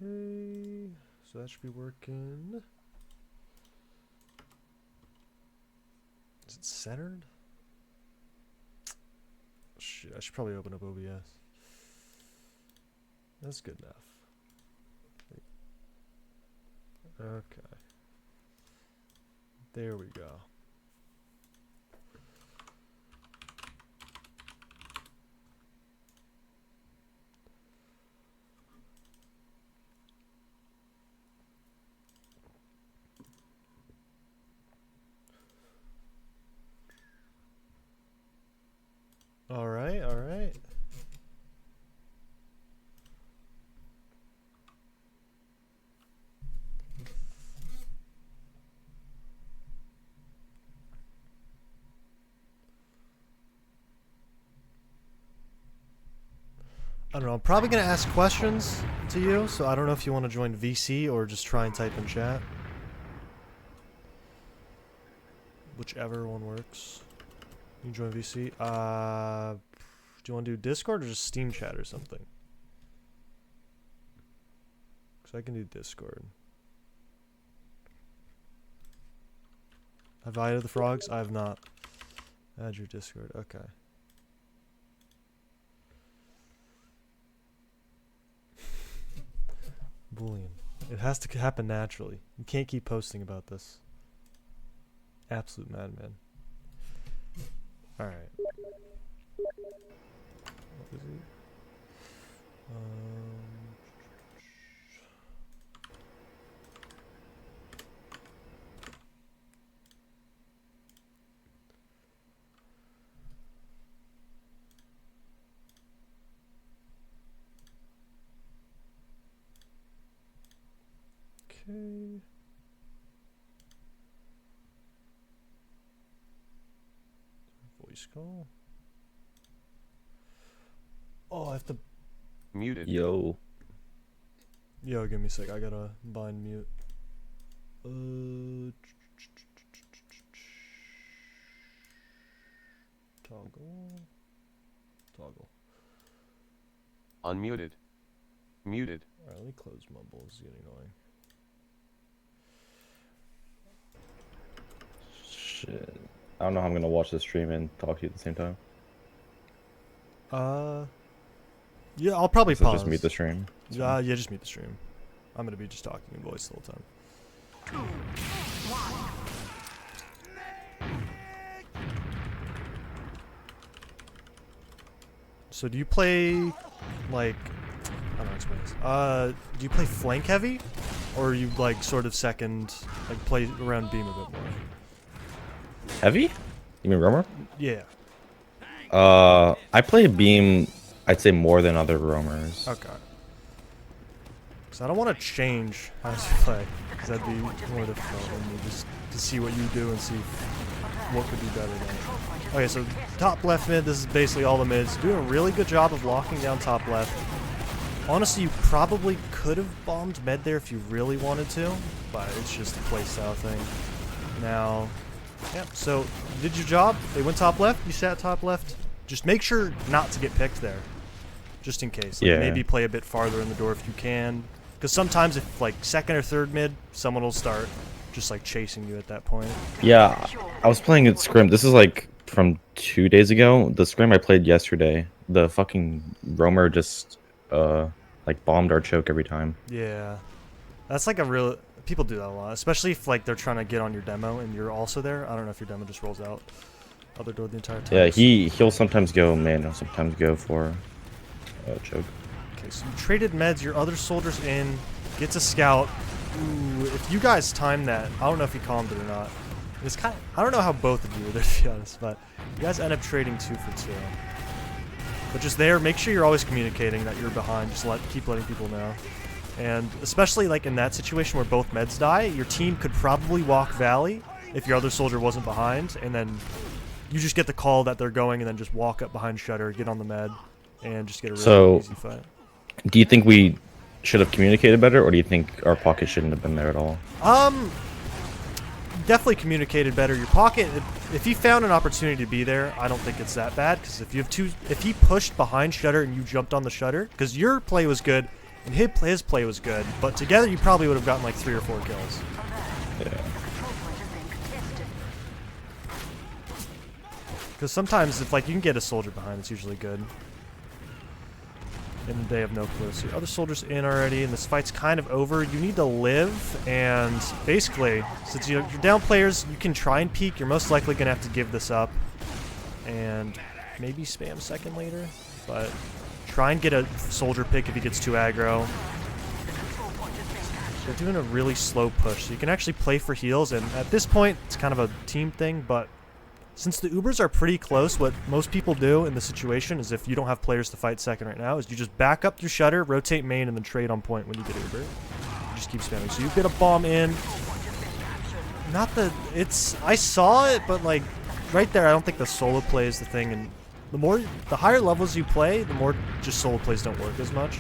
Okay, so that should be working. Is it centered? Shit, I should probably open up OBS. That's good enough. Okay. There we go. All right, all right. I don't know. I'm probably going to ask questions to you, so I don't know if you want to join VC or just try and type in chat. Whichever one works. You can join VC. Do you want to do Discord or just Steam chat or something? Because I can do Discord. Have I added the frogs? I have not. Add your Discord. Okay. Boolean. It has to happen naturally. You can't keep posting about this. Absolute madman. Alright. What is it? Okay. Voice call. Oh, I have to. Muted. Yo. Yo, give me a sec. I gotta bind mute. Toggle. Toggle. Unmuted. Muted. Alright, let me close mumble. This is getting annoying. Shit. I don't know how I'm gonna watch the stream and talk to you at the same time. Yeah, I'll probably So pause. just mute the stream. Yeah, just mute the stream. I'm gonna be just talking in voice the whole time. 2, 1. So do you play, like, I don't know how to explain this. Do you play flank heavy? Or you, like, sort of second, like, play around beam a bit more? Heavy? You mean roamer? Yeah. I play beam, I'd say more than other roamers. Okay. So I don't want to change how you play, because that'd be more difficult than me just to see what you do and see what could be better than it. Okay, so top left mid, this is basically all the mids. Doing a really good job of locking down top left. Honestly, you probably could have bombed med there if you really wanted to, but it's just a playstyle thing. Now, yeah, so you did your job. They went top left, you sat top left. Just make sure not to get picked there, just in case. Like, Yeah. maybe play a bit farther in the door if you can. Because sometimes if, like, second or third mid, someone will start just, like, chasing you at that point. Yeah, I was playing at Scrim. This is like from 2 days ago. The Scrim I played yesterday. The fucking roamer just, like, bombed our choke every time. Yeah. That's, like, a real... People do that a lot, especially if, like, they're trying to get on your demo and you're also there. I don't know if your demo just rolls out other door the entire time. Yeah, he'll sometimes go man, he'll sometimes go for choke. Okay, so you traded meds, your other soldier's in, gets a scout. Ooh, if you guys time that, I don't know if he calmed it or not. It's kind of, I don't know how both of you were there, to be honest, but you guys end up trading 2 for 2. But just there, make sure you're always communicating that you're behind. Just keep letting people know. And especially like in that situation where both meds die, your team could probably walk Valley if your other soldier wasn't behind, and then you just get the call that they're going, and then just walk up behind Shutter, get on the med, and just get a really easy fight. Do you think we should have communicated better, or do you think our pocket shouldn't have been there at all? Definitely communicated better. Your pocket, if he found an opportunity to be there, I don't think it's that bad, because if you have if he pushed behind Shutter and you jumped on the Shutter, because your play was good, And his play was good, but together you probably would have gotten like 3 or 4 kills. Yeah. Because sometimes if like you can get a soldier behind, it's usually good. And they have no clue. So your other soldier's in already, and this fight's kind of over. You need to live, and basically, since you're down players, you can try and peek. You're most likely going to have to give this up. And maybe spam second later, but try and get a soldier pick if he gets too aggro. They're doing a really slow push, so you can actually play for heals, and at this point, it's kind of a team thing, but since the Ubers are pretty close, what most people do in the situation is if you don't have players to fight second right now, is you just back up through Shutter, rotate main, and then trade on point when you get Uber. You just keep spamming. So you get a bomb in. Not the... I saw it, but like, right there, I don't think the solo play is the thing, and the higher levels you play, the more just solo plays don't work as much.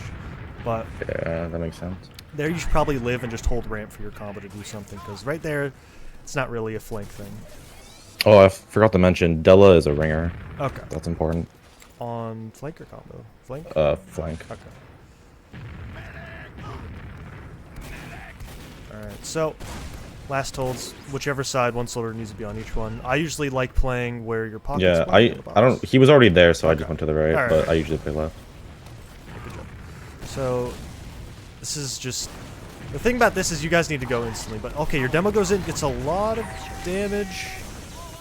But Yeah, that makes sense. there you should probably live and just hold ramp for your combo to do something, because right there, it's not really a flank thing. Oh, I forgot to mention, Della is a ringer. Okay. That's important. On flank or combo? Flank? Flank. Okay. Alright, so last holds, whichever side one soldier needs to be on each one. I usually like playing where your pockets Yeah, are in the I don't. box. He was already there, so I Okay. just went to the right. Alright, but alright. I usually play left. Good job. So this is just the thing about this is you guys need to go instantly. But okay, your demo goes in, gets a lot of damage,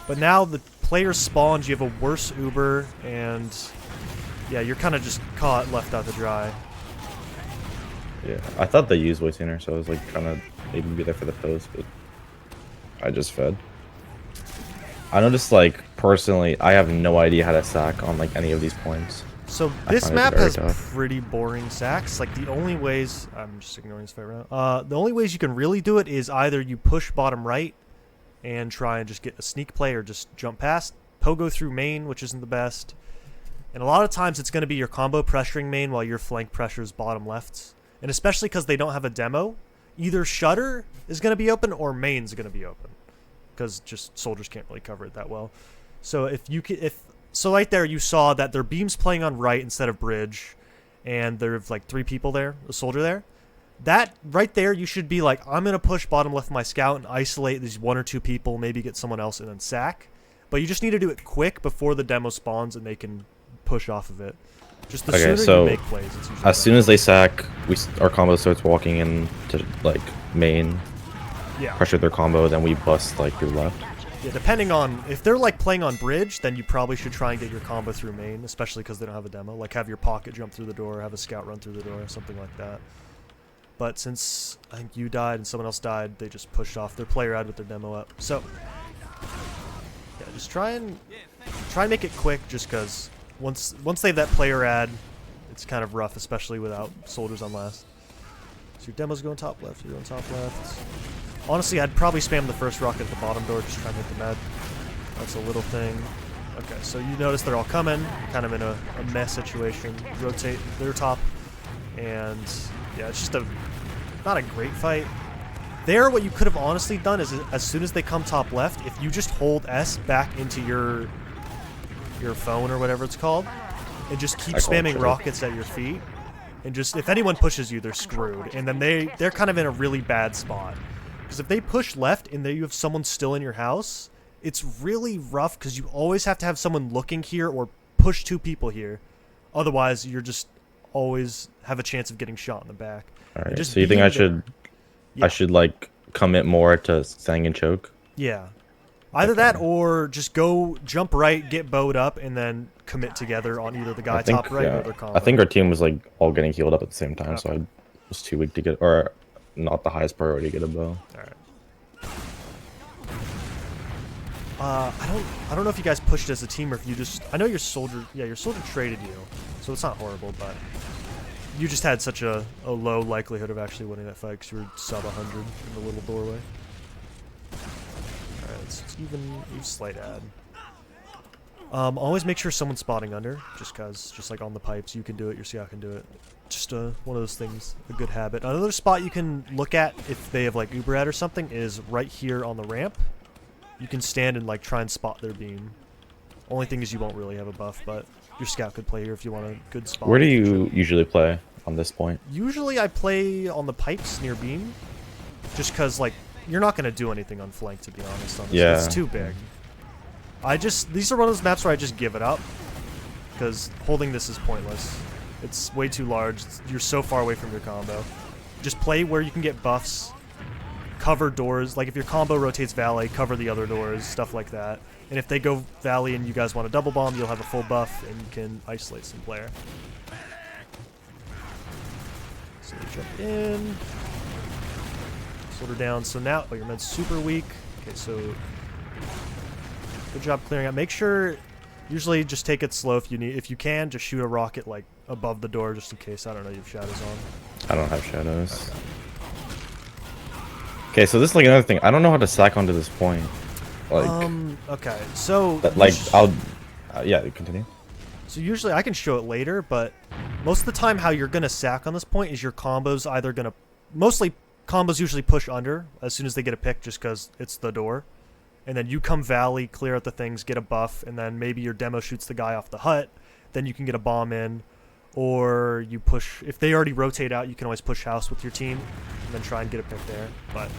but now the player spawns. You have a worse Uber, and yeah, you're kind of just caught left out to dry. Yeah, I thought they used way sooner, so I was like trying to maybe be there for the post, but I just fed. I noticed, like, personally, I have no idea how to sack on like any of these points. So I this find it map very has tough. pretty boring sacks. Like the only ways, I'm just ignoring this fight right now. The only ways you can really do it is either you push bottom right and try and just get a sneak play or just jump past. Pogo through main, which isn't the best. And a lot of times it's going to be your combo pressuring main while your flank pressures bottom left. And especially because they don't have a demo, either Shutter is going to be open or main's going to be open. Because just soldiers can't really cover it that well. So if you can, so right there you saw that their beam's playing on right instead of bridge, and there's like 3 people there, a soldier there. That right there, you should be like, I'm gonna push bottom left my scout and isolate these 1 or 2 people, maybe get someone else and then sack. But you just need to do it quick before the demo spawns and they can push off of it. Just the Okay, sooner so you make plays, it's usually as soon as they sack, our combo starts walking in to like main, yeah. pressure their combo, then we bust like through left. Yeah, depending on if they're like playing on bridge, then you probably should try and get your combo through main, especially because they don't have a demo. Like have your pocket jump through the door, have a scout run through the door, something like that. But since I think you died and someone else died, they just pushed off their player ad with their demo up. So yeah, just try and make it quick, just because once they have that player ad, it's kind of rough, especially without soldiers on last. So your demo's going top left, you're going top left. Honestly, I'd probably spam the first rocket at the bottom door, just try and hit the med. That's a little thing. Okay, so you notice they're all coming, kind of in a mess situation. Rotate their top, and yeah, it's just not a great fight. There, what you could have honestly done is as soon as they come top left, if you just hold S back into your phone or whatever it's called, and just keep spamming rockets at your feet, and just if anyone pushes you, they're screwed. And then they're kind of in a really bad spot. Because if they push left and you have someone still in your house, it's really rough because you always have to have someone looking here or push 2 people here. Otherwise, you're just always have a chance of getting shot in the back. Alright, Just so you think I being should, Yeah. I should like commit more to Sang and choke? Yeah. Either that or just go jump right, get bowed up, and then commit together on either the guy I think, top right yeah, or their combo. I think our team was like all getting healed up at the same time, so Okay. I was too weak to get, or not the highest priority to get a bow. Alright. I don't know if you guys pushed as a team or if you just... I know your soldier traded you, so it's not horrible, but you just had such a low likelihood of actually winning that fight because you were sub 100 in the little doorway. Alright, it's even slight ad. Always make sure someone's spotting under, just like on the pipes, you can do it, your scout can do it. Just one of those things, a good habit. Another spot you can look at if they have like Uber ad or something is right here on the ramp. You can stand and like try and spot their beam. Only thing is you won't really have a buff, but your scout could play here if you want a good spot. Where do you usually play? on this point? Usually I play on the pipes near beam, just because like you're not gonna do anything on flank, to be honest. On this. Yeah. It's too big. These are one of those maps where I just give it up, because holding this is pointless. It's way too large. You're so far away from your combo. Just play where you can get buffs. Cover doors. Like if your combo rotates Valley, cover the other doors, stuff like that. And if they go Valley and you guys want to double bomb, you'll have a full buff and you can isolate some player. So you jump in. Soldier down. So now, oh, your med's super weak. Okay, so good job clearing out. Make sure, usually just take it slow if you need. If you can, just shoot a rocket like above the door just in case. I don't know, you have shadows on. I don't have shadows. Okay, so this is like another thing. I don't know how to sack onto this point. Like, okay, so like I'll, yeah, continue. So usually I can show it later, but most of the time how you're gonna sack on this point is your combos either gonna, mostly combos usually push under as soon as they get a pick, just because it's the door, and then you come Valley, clear out the things, get a buff, and then maybe your demo shoots the guy off the hut, then you can get a bomb in. Or you push, if they already rotate out, you can always push house with your team and then try and get a pick there. But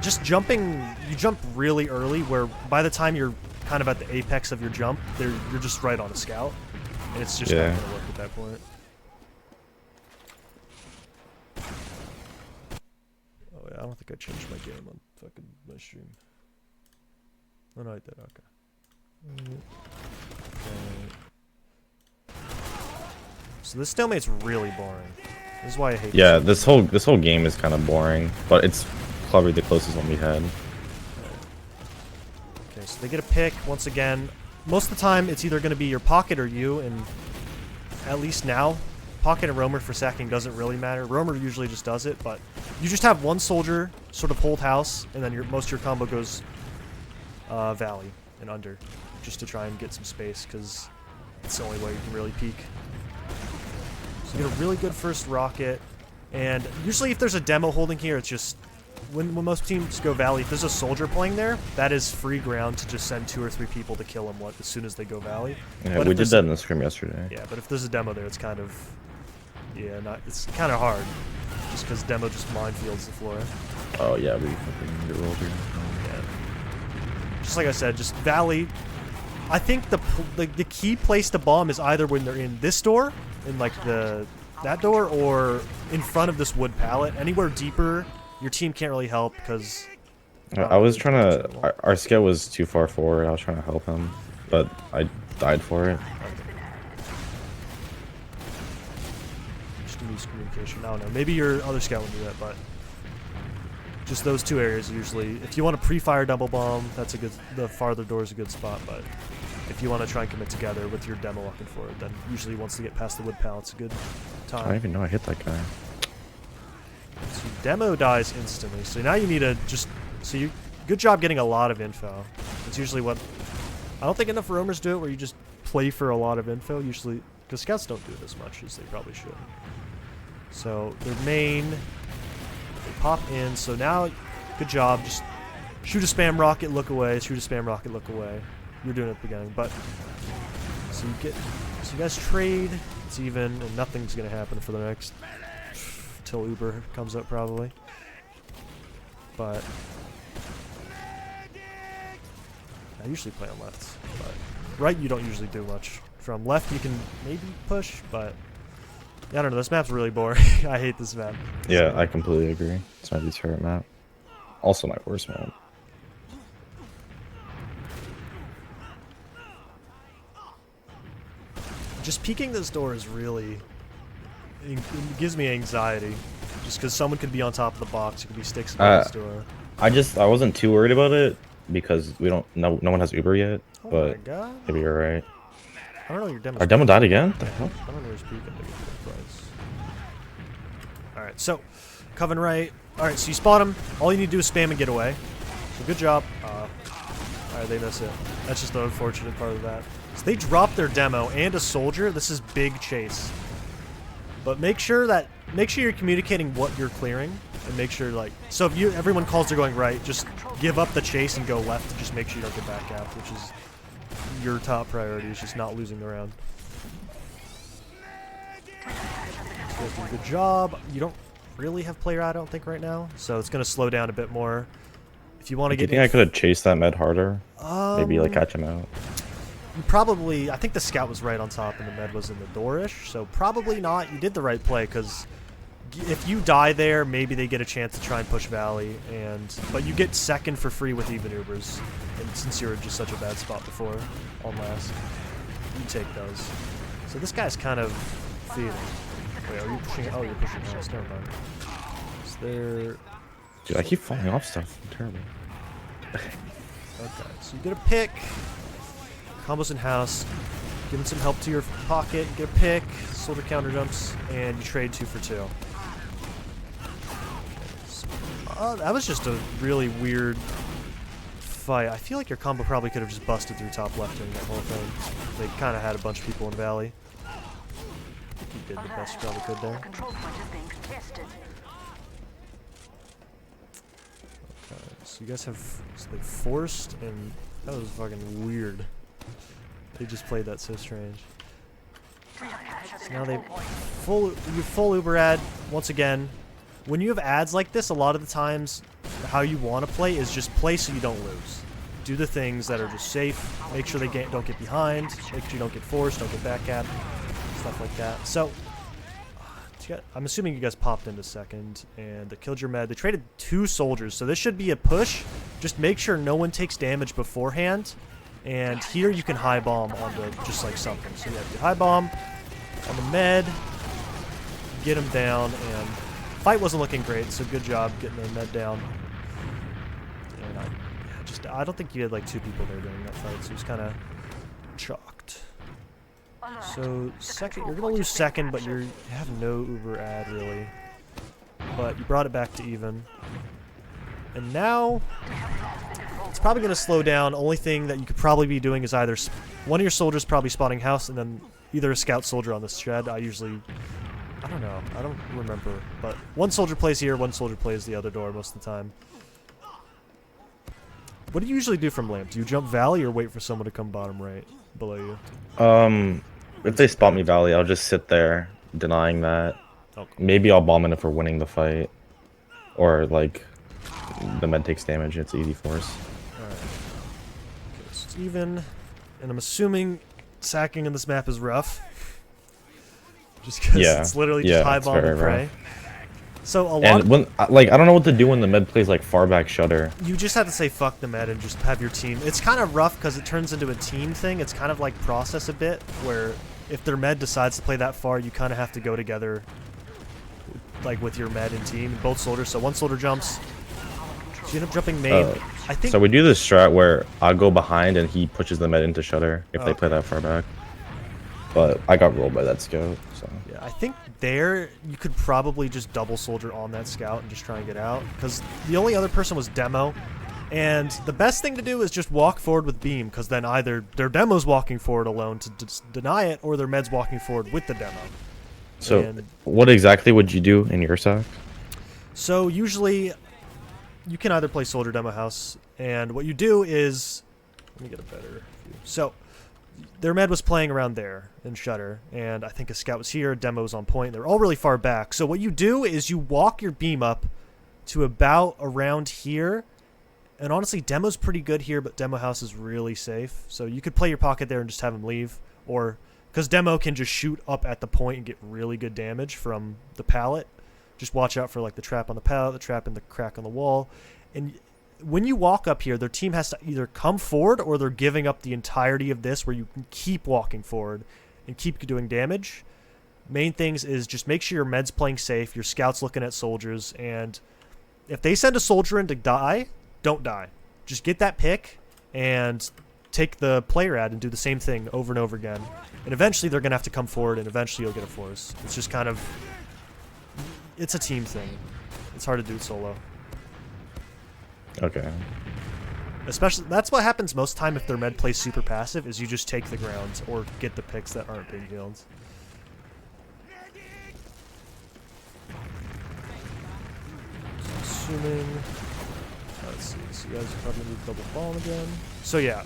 just jumping, you jump really early where by the time you're kind of at the apex of your jump, you're just right on a scout. And it's just not going to work at that point. Oh yeah, I don't think I changed my game on fucking my stream. Oh no, I did, okay. So this stalemate's really boring. This is why I hate. Yeah, this whole game is kind of boring, but it's probably the closest one we had. Okay, so they get a pick once again. Most of the time, it's either going to be your pocket or you, and at least now, pocket and roamer for sacking doesn't really matter. Roamer usually just does it, but you just have one soldier sort of hold house, and then most of your combo goes Valley and under, just to try and get some space, because it's the only way you can really peek. So you get a really good first rocket, and usually if there's a demo holding here, it's just, when most teams go Valley, if there's a soldier playing there, that is free ground to just send 2 or 3 people to kill him as soon as they go Valley. Yeah, we did that in the scrim yesterday. Yeah, but if there's a demo there, it's kind of, it's kind of hard, just because demo just minefields the floor. Oh yeah, we fucking get rolled here. Yeah. Just like I said, just Valley. I think the key place to bomb is either when they're in this door, in like that door, or in front of this wood pallet. Anywhere deeper, your team can't really help because. I was trying to. Our scout was too far forward. I was trying to help him, but I died for it. Just use communication. I don't know. Maybe your other scout would do that, but just those 2 areas usually. If you want to pre-fire double bomb, that's a good. The farther door is a good spot, but if you want to try and commit together with your demo looking for it, then usually once they get past the wood pallet's a good time. I don't even know I hit that guy. So demo dies instantly. So now you need to just. So good job getting a lot of info. It's usually what. I don't think enough roamers do it where you just play for a lot of info. Usually, because scouts don't do it as much as they probably should. So their main. They pop in. So now, good job. Just shoot a spam rocket, look away. Shoot a spam rocket, look away. You're doing it at the beginning, but so you guys trade. It's even, and nothing's gonna happen for the next till Uber comes up probably. But I usually play on left, but right you don't usually do much. From left you can maybe push, but yeah, I don't know. This map's really boring. I hate this map. Yeah, I completely agree. It's my least favorite map. Also my worst map. Just peeking this door is really, it gives me anxiety. Just because someone could be on top of the box, it could be sticks by this door. I wasn't too worried about it because we don't, no one has Uber yet. Oh but my god. maybe you're right. I don't know your demo. Our demo died again? What the hell? I don't know who's peeking to get the price. Alright, so Coven right. Alright, so you spot him. All you need to do is spam and get away. So good job. Alright, they miss it. That's just the unfortunate part of that. So they drop their demo and a soldier. This is big chase. But make sure you're communicating what you're clearing, and make sure so if everyone calls they're going right, just give up the chase and go left to just make sure you don't get back out, which is your top priority, is just not losing the round. You guys do a good job. You don't really have player, I don't think, right now, so it's gonna slow down a bit more. If you want to Do you get think I could have chased that med harder? Maybe like catch him out. Probably, I think the scout was right on top and the med was in the door-ish, so probably not. You did the right play, because if you die there, maybe they get a chance to try and push Valley, but you get second for free with even Ubers. And since you were just such a bad spot before, on last, you take those. So this guy's kind of feeding. Wait, are you pushing? Oh, you're pushing house. Never mind. Is there... Dude, I keep falling off stuff. I'm terrible. Okay, so you get a pick. Combos in house. Giving some help to your pocket. Get a pick. Soldier counter jumps. And you trade 2 for 2. That was just a really weird fight. I feel like your combo probably could have just busted through top left during that whole thing. They kind of had a bunch of people in Valley. I think you did the best you probably could there. Okay, so you guys have they forced, and that was fucking weird. They just played that so strange. So now you full Uber ad once again. When you have ads like this, a lot of the times, how you want to play is just play so you don't lose. Do the things that are just safe. Make sure they don't get behind. Make sure you don't get forced, don't get back at, stuff like that. So, I'm assuming you guys popped into second, and they killed your med. They traded 2 soldiers, so this should be a push. Just make sure no one takes damage beforehand. And here you can high bomb onto just like something. So you have your high bomb on the med, get him down, and fight wasn't looking great, so good job getting the med down. And I don't think you had like 2 people there during that fight, so it was kind of chalked. So second, you're gonna lose second, but you have no Uber ad really. But you brought it back to even. And now it's probably gonna slow down. Only thing that you could probably be doing is either one of your soldiers probably spotting house, and then either a scout soldier on the shed. I don't know. I don't remember. But one soldier plays here, one soldier plays the other door most of the time. What do you usually do from lamp? Do you jump Valley or wait for someone to come bottom right below you? If they spot me Valley, I'll just sit there denying that. Okay. Maybe I'll bomb in if we're winning the fight. Or like the med takes damage, it's easy for us. Alright. Okay, so it's even. And I'm assuming sacking in this map is rough. Just because it's literally just high bomb and pray. So a lot. And I don't know what to do when the med plays like far back shutter. You just have to say fuck the med and just have your team. It's kind of rough because it turns into a team thing. It's kind of like process a bit, where if their med decides to play that far, you kind of have to go together, like with your med and team, both soldiers. So one soldier jumps. So you end up jumping main. I think. So we do this strat where I'll go behind and he pushes the med into shutter if they play that far back. But I got rolled by that scout, so. Yeah, I think there you could probably just double soldier on that scout and just try and get out, because the only other person was demo, and the best thing to do is just walk forward with beam, because then either their demo's walking forward alone to deny it, or their med's walking forward with the demo. So what exactly would you do in your sack? So usually you can either play soldier demo house, and what you do is, let me get a better view. So their med was playing around there in shutter, and I think a scout was here, demo was on point. They're all really far back. So what you do is you walk your beam up to about around here, and honestly demo's pretty good here, but demo house is really safe. So you could play your pocket there and just have him leave, or because demo can just shoot up at the point and get really good damage from the pallet. Just watch out for like the trap on the pallet, the trap in the crack on the wall. And when you walk up here, their team has to either come forward or they're giving up the entirety of this, where you can keep walking forward and keep doing damage. Main things is just make sure your med's playing safe, your scout's looking at soldiers, and if they send a soldier in to die, don't die. Just get that pick and take the player ad and do the same thing over and over again. And eventually they're going to have to come forward, and eventually you'll get a force. It's just kind of, it's a team thing. It's hard to do it solo. Okay. Especially, that's what happens most time if their med plays super passive, is you just take the grounds or get the picks that aren't big yields. Assuming, let's see, so you guys are probably need double bomb again. So yeah,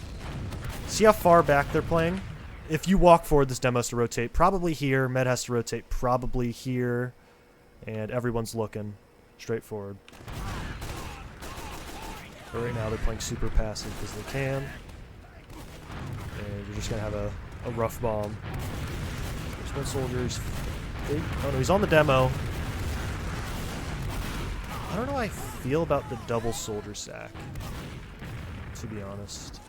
see how far back they're playing? if you walk forward, this demo has to rotate probably here. Med has to rotate probably here. And everyone's looking straight forward. But right now they're playing super passive because they can. And you're just going to have a rough bomb. There's one soldier. Oh no, he's on the demo. I don't know how I feel about the double soldier sack, to be honest.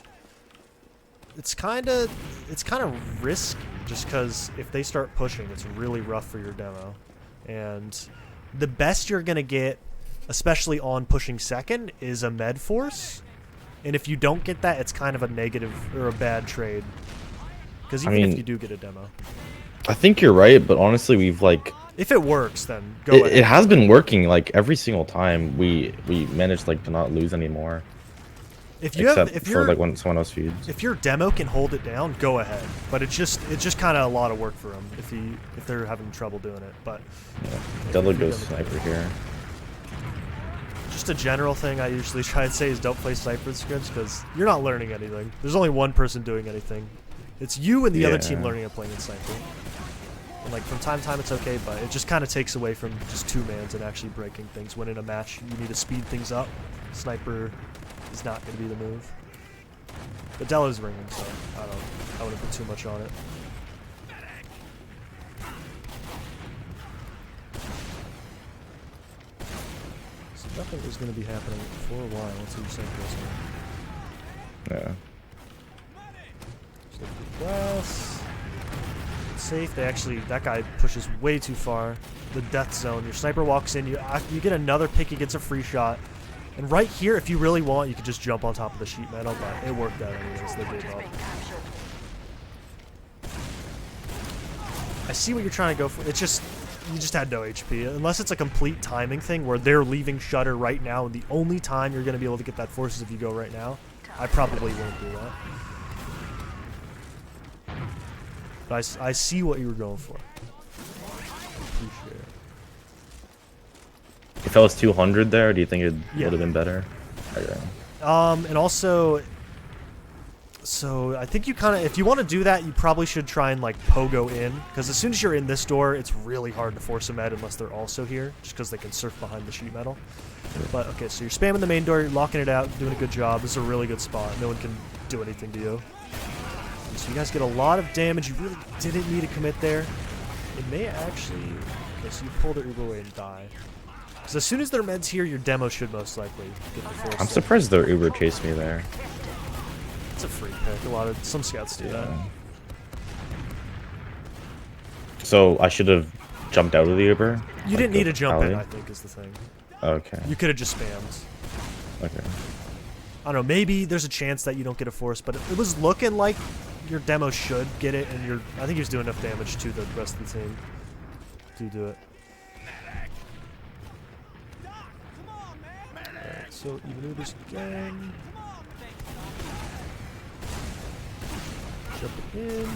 It's kind of risk, just because if they start pushing, it's really rough for your demo. And the best you're gonna get, especially on pushing second, is a med force. And if you don't get that, it's kind of a negative or a bad trade. Because even if you do get a demo, I think you're right, but honestly, we've like. If it works, then go ahead. It has been working like every single time. We managed like to not lose anymore. If you except if for like when someone else feeds. If your demo can hold it down, go ahead. But it's just kind of a lot of work for them if they're having trouble doing it. But yeah. Della goes sniper here. Just a general thing I usually try and say is don't play sniper scrims because you're not learning anything. There's only one person doing anything. It's you and the other team learning and playing in sniper. And like from time to time it's okay, but it just kind of takes away from just two-mans and actually breaking things. When in a match you need to speed things up, sniper is not going to be the move. But Della's ringing, so I wouldn't put too much on it. So nothing is going to be happening for a while until you sniper goes in. Yeah. So glass. Safe. That guy pushes way too far. The death zone. Your sniper walks in. You get another pick. He gets a free shot. And right here, if you really want, you could just jump on top of the sheet metal, but it worked out anyways. They gave up. I see what you're trying to go for. It's just you just had no HP. Unless it's a complete timing thing where they're leaving shutter right now, and the only time you're going to be able to get that force is if you go right now. I probably won't do that. But I see what you were going for. Appreciate it. If I was 200 there, do you think it would have been better? Okay. And also, so I think you kind of, if you want to do that, you probably should try and like pogo in, because as soon as you're in this door, it's really hard to force a med unless they're also here, just because they can surf behind the sheet metal. But okay, so you're spamming the main door, you're locking it out, doing a good job. This is a really good spot. No one can do anything to you. So you guys get a lot of damage. You really didn't need to commit there. It may actually... Okay, so you pull their Uber away and die. Because as soon as their med's here, your demo should most likely get the force. I'm surprised their Uber chased me there. It's a free pick. Some scouts do that. So I should have jumped out of the Uber? You didn't need to jump in, I think, is the thing. Okay. You could have just spammed. Okay. I don't know, maybe there's a chance that you don't get a force, but it was looking like your demo should get it, and I think he was doing enough damage to the rest of the team to do it. Alright, so even Ubers again. Jump it in.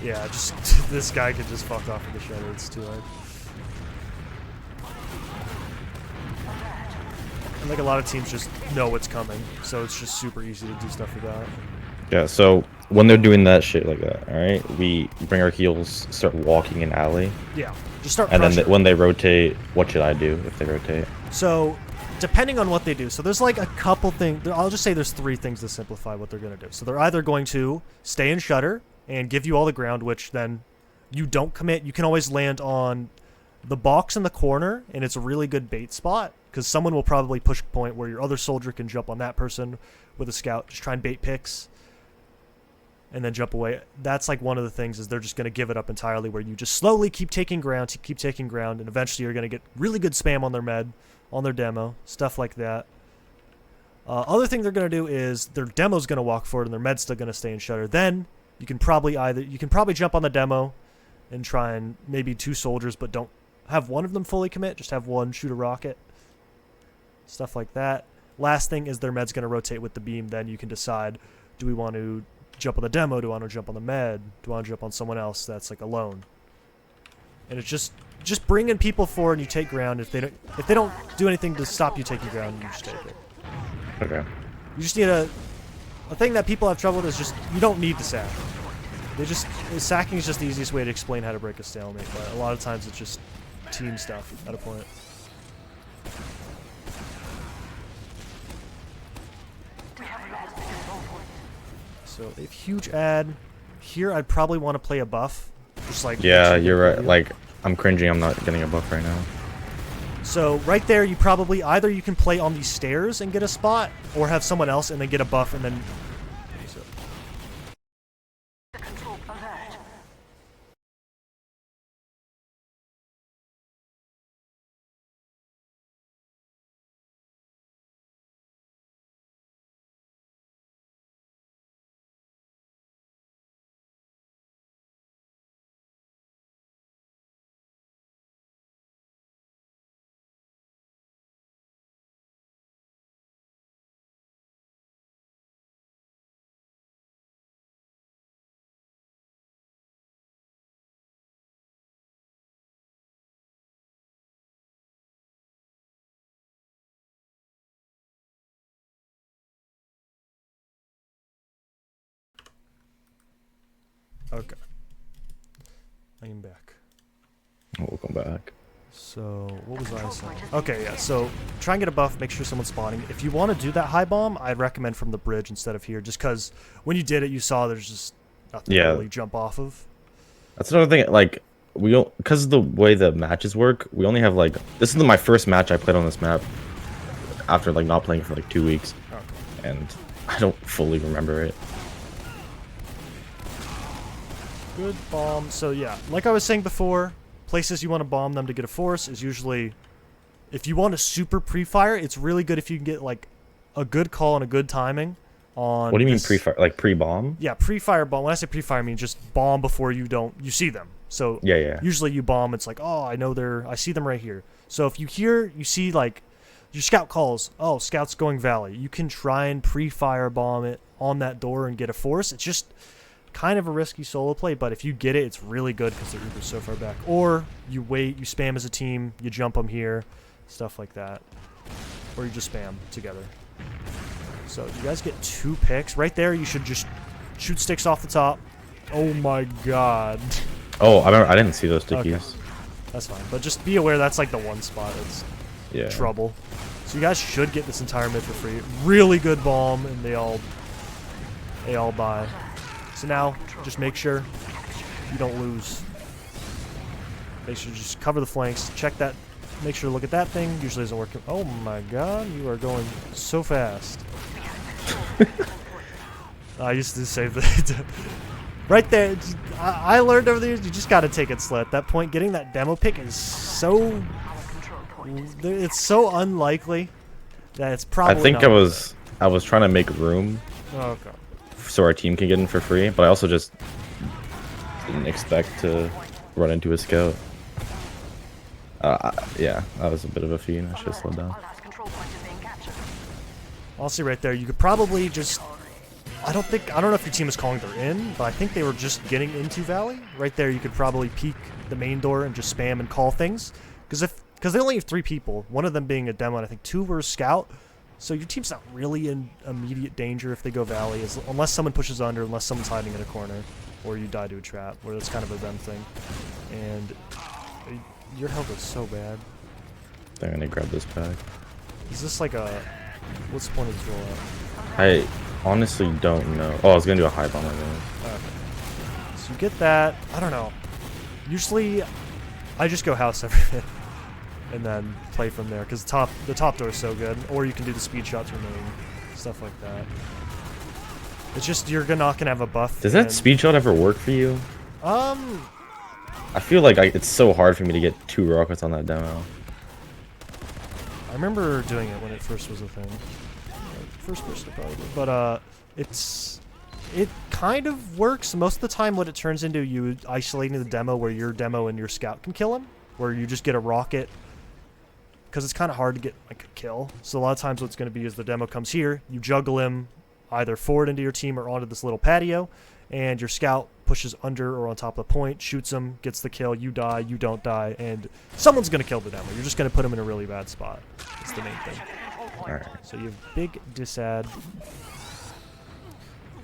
Yeah, just this guy can just fuck off with the shadow, it's too hard. And like a lot of teams just know what's coming, so it's just super easy to do stuff with that. Yeah, so when they're doing that shit like that, alright, we bring our heels, start walking in alley. Yeah, just start and pressure. then when they rotate, what should I do if they rotate? So, depending on what they do. So there's like a couple things. I'll just say there's three things to simplify what they're going to do. So they're either going to stay in shutter and give you all the ground, which then you don't commit. You can always land on the box in the corner, and it's a really good bait spot because someone will probably push a point where your other soldier can jump on that person with a scout. Just try and bait picks and then jump away. That's like one of the things is they're just going to give it up entirely where you just slowly keep taking ground, and eventually you're going to get really good spam on their med, on their demo, stuff like that. Other thing they're going to do is their demo's going to walk forward and their med's still going to stay in shutter. Then you can probably jump on the demo and try and maybe two soldiers, but don't have one of them fully commit, just have one shoot a rocket. Stuff like that. Last thing is their med's going to rotate with the beam. Then you can decide, do we want to jump on the demo? Do I want to jump on the med? Do I want to jump on someone else that's like alone? And it's just bringing people forward and you take ground. If they don't do anything to stop you taking ground, you just take it. Okay. You just need a thing that people have trouble with is just you don't need the sack. They just sacking is just the easiest way to explain how to break a stalemate, but a lot of times it's just team stuff at a point. So a huge ad. Here I'd probably want to play a buff. Just like Yeah, you're right. Like, I'm cringing. I'm not getting a buff right now. So right there, you probably either you can play on these stairs and get a spot, or have someone else and then get a buff and then. So. Control alert. Okay. I am back. Welcome back. So, what was I saying? Okay, yeah, so try and get a buff, make sure someone's spawning. If you want to do that high bomb, I'd recommend from the bridge instead of here, just because when you did it, you saw there's just nothing to really jump off of. That's another thing, like, we don't, because of the way the matches work, we only have, like, this is my first match I played on this map after, like, not playing for, like, 2 weeks. Okay. And I don't fully remember it. Good bomb. So yeah, like I was saying before, places you want to bomb them to get a force is usually, if you want a super pre-fire, it's really good if you can get like a good call and a good timing on. What do you mean pre-fire? Like pre-bomb? Yeah, pre-fire bomb. When I say pre-fire, I mean just bomb before you see them. So yeah. Usually you bomb. It's like, oh, I see them right here. So if you see like your scout calls, oh, scout's going valley. You can try and pre-fire bomb it on that door and get a force. It's just kind of a risky solo play, but if you get it, it's really good because they're either so far back. Or you wait, you spam as a team, you jump them here, stuff like that. Or you just spam together. So you guys get 2 picks. Right there, you should just shoot sticks off the top. Oh my god. Oh, I didn't see those stickies. Okay. That's fine. But just be aware that's like the one spot that's trouble. So you guys should get this entire mid for free. Really good bomb, and they all buy. So now, just make sure you don't lose. Make sure you just cover the flanks. Check that. Make sure to look at that thing. Usually doesn't work. Oh my god, you are going so fast. I used to save the... right there. I learned over the years, you just got to take it slow. At that point, getting that demo pick is so... It's so unlikely that it's probably I think not I was trying to make room. Okay. So our team can get in for free, but I also just didn't expect to run into a scout. Yeah, that was a bit of a fiend. I should have slowed down. Honestly, right there, you could probably just... I don't know if your team is calling they're in, but I think they were just getting into Valley. Right there, you could probably peek the main door and just spam and call things. Because they only have 3 people, one of them being a demo, and I think 2 were a scout. So your team's not really in immediate danger if they go Valley, unless someone pushes under, unless someone's hiding in a corner, or you die to a trap, where that's kind of a them thing. And your health is so bad. I'm gonna grab this pack. Is this like a... What's the point of this rollout? I honestly don't know. Oh, I was gonna do a high bomb I guess. Okay. So you get that. I don't know. Usually, I just go house every minute. And then play from there, because the top door is so good. Or you can do the speed shots remaining, stuff like that. It's just you're not gonna have a buff. Does that speed shot ever work for you? I feel like it's so hard for me to get 2 rockets on that demo. I remember doing it when it first was a thing. First person probably, but it kind of works most of the time. What it turns into, you isolating the demo where your demo and your scout can kill him, where you just get a rocket. Because it's kind of hard to get like a kill. So a lot of times what's going to be is the demo comes here, you juggle him either forward into your team or onto this little patio, and your scout pushes under or on top of the point, shoots him, gets the kill, you die, you don't die, and someone's going to kill the demo. You're just going to put him in a really bad spot. That's the main thing. Alright. So you have big disad.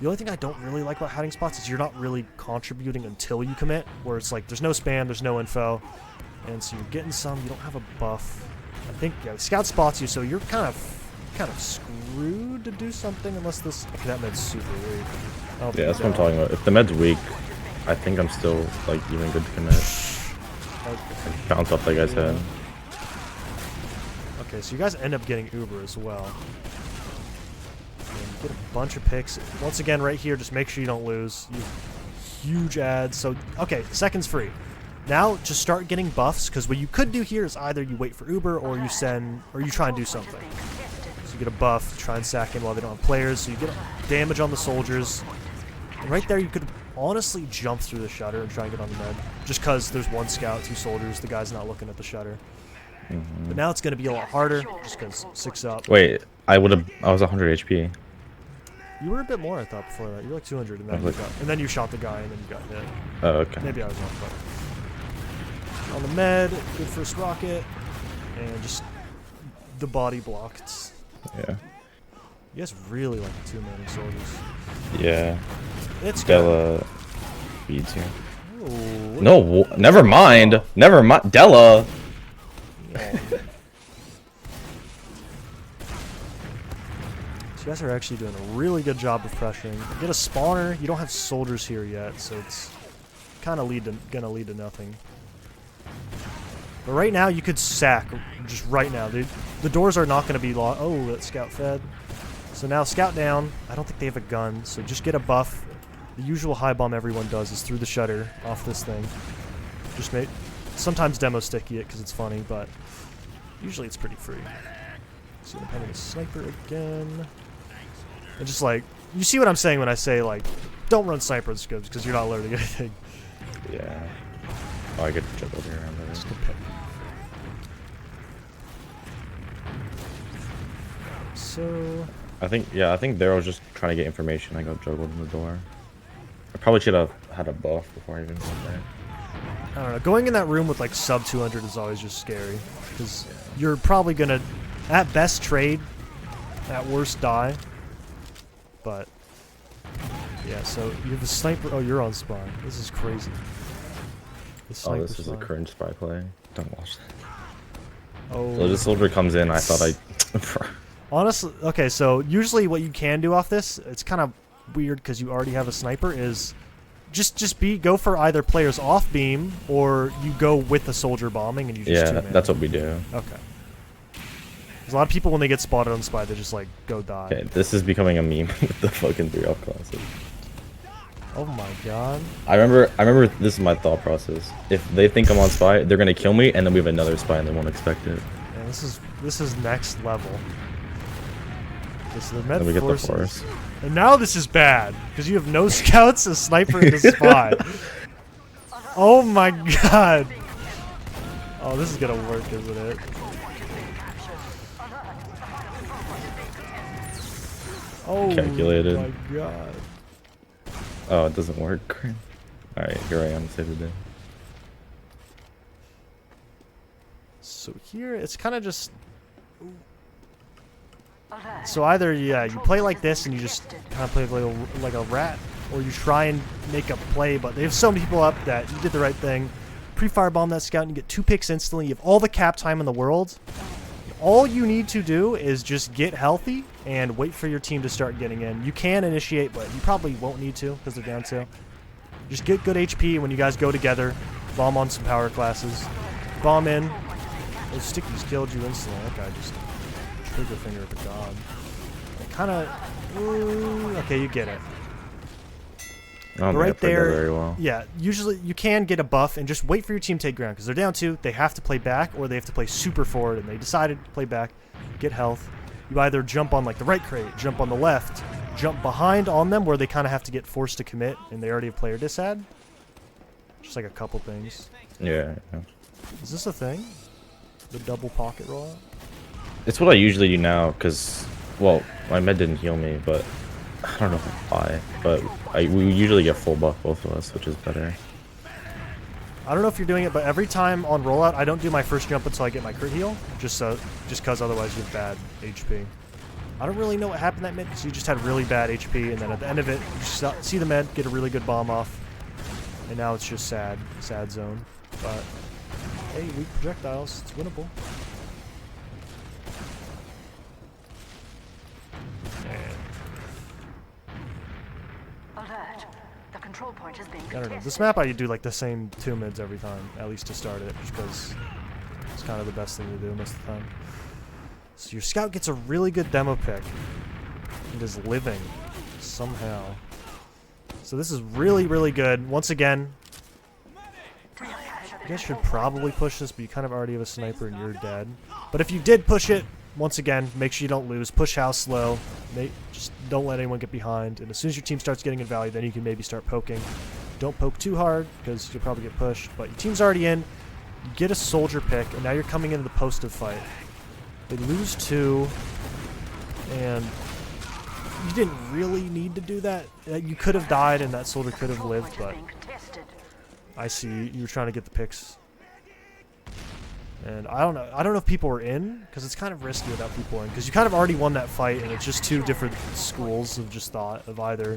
The only thing I don't really like about hiding spots is you're not really contributing until you commit, where it's like there's no spam, there's no info, and so you're getting some. You don't have a buff. I think the scout spots you, so you're kind of screwed to do something unless this. Okay, that med's super weak. Yeah, that's what I'm talking about. If the med's weak, I think I'm still like even good to commit. Bounce off that guy's head. Okay, so you guys end up getting Uber as well. And get a bunch of picks. Once again, right here, just make sure you don't lose. You huge ads. So, okay, second's free. Now, just start getting buffs, because what you could do here is either you wait for Uber or you try and do something. So you get a buff, try and sack in while they don't have players, so you get damage on the soldiers. And right there, you could honestly jump through the shutter and try and get on the med. Just because there's one scout, 2 soldiers, the guy's not looking at the shutter. But now it's going to be a lot harder, just because 6 up. Wait, I was 100 HP. You were a bit more, I thought, before that. You were like 200, and then you shot the guy, and then you got hit. Oh, okay. Maybe I was wrong, but... On the med, good first rocket, and just the body blocked. Yeah. You guys really like the 2 manning soldiers. Yeah. It's good. Della beats here. Ooh, No, never mind. Never mind. Della. yeah. So you guys are actually doing a really good job of pressuring. Get a spawner. You don't have soldiers here yet, so it's kind of gonna lead to nothing. But right now, you could sack. Just right now. The doors are not going to be locked. Oh, that scout fed. So now scout down. I don't think they have a gun, so just get a buff. The usual high bomb everyone does is through the shutter off this thing. Just make... Sometimes demo sticky it because it's funny, but usually it's pretty free. So independent is sniper again. And just like... You see what I'm saying when I say, like, don't run sniper scopes because you're not learning anything. Yeah. Oh, I get to jump over here. Just a pick. So... I think Daryl was just trying to get information. I got juggled in the door. I probably should have had a buff before I even went there. I don't know. Going in that room with like sub 200 is always just scary. Because you're probably going to, at best, trade. At worst, die. But, yeah, so you have the sniper. Oh, you're on spawn. This is crazy. Oh, this is a cringe spy play. Don't watch that. Oh. So the soldier comes in. I thought I... Honestly, okay, so usually what you can do off this, it's kind of weird because you already have a sniper, is just go for either players off beam or you go with the soldier bombing and you just yeah, that's what we do. Okay. There's a lot of people when they get spotted on spy, they just like go die. Okay, this is becoming a meme with the fucking 3-off classes. Oh my god. I remember this is my thought process. If they think I'm on spy, they're gonna kill me and then we have another spy and they won't expect it. Yeah, this is next level. This is the med Then we get the forces. force. And now this is bad because you have no scouts, a sniper, and a spy. Oh my god. Oh, this is gonna work, isn't it? Oh Calculated. my god. Oh, it doesn't work. Alright, here I am to save the day. So here, it's kind of just... So either, yeah, you play like this and you just kind of play like a rat, or you try and make a play, but they have so many people up that you did the right thing. Pre-firebomb that scout and you get 2 picks instantly. You have all the cap time in the world. All you need to do is just get healthy and wait for your team to start getting in. You can initiate, but you probably won't need to because they're down 2. Just get good HP when you guys go together. Bomb on some power classes. Bomb in. Those stickies killed you instantly. That guy just trigger finger at the god. Kind of... Okay, you get it. Oh, But right there, very well. yeah, usually you can get a buff and just wait for your team to take ground because they're down 2. They have to play back or they have to play super forward, and they decided to play back, get health. You either jump on like the right crate, jump on the left, jump behind on them where they kind of have to get forced to commit and they already have player disad. Just like a couple things. Yeah. Is this a thing? The double pocket rollout? It's what I usually do now, because, well, my med didn't heal me, but I don't know why. But we usually get full buff, both of us, which is better. I don't know if you're doing it, but every time on rollout, I don't do my first jump until I get my crit heal, just because otherwise you have bad HP. I don't really know what happened that mid, because you just had really bad HP, and then at the end of it, you just see the med, get a really good bomb off, and now it's just sad zone. But hey, weak projectiles, it's winnable. Alert. The control point is being I don't know. contested. This map I do like the same 2 mids every time, at least to start it, just because it's kind of the best thing to do most of the time. So your scout gets a really good demo pick. It is living somehow. So this is really, really good. Once again, you guys should probably push this, but you kind of already have a sniper and you're dead. But if you did push it, once again, make sure you don't lose. Push house slow. Just don't let anyone get behind. And as soon as your team starts getting in value, then you can maybe start poking. Don't poke too hard, because you'll probably get pushed. But your team's already in. You get a soldier pick, and now you're coming into the postive fight. They lose 2, and you didn't really need to do that. You could have died, and that soldier could have Control lived, point is but being contested. I see you were trying to get the picks. And I don't know if people were in, because it's kind of risky without people in, because you kind of already won that fight, and it's just 2 different schools of just thought of either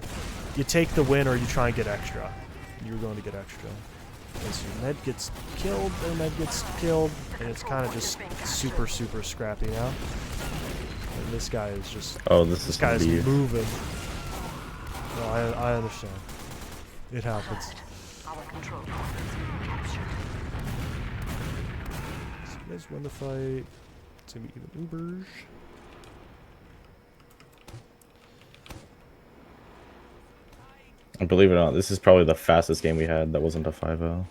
you take the win or you try and get extra. You were going to get extra. And so your med gets killed, their med gets killed, and it's kind of just super, super scrappy now. And this guy is just... Oh, this This guy is be moving. No, I understand. It happens. Our control point is being captured. So you guys win the fight. It's gonna be even Ubers. And believe it or not, this is probably the fastest game we had that wasn't a 5-0. Okay.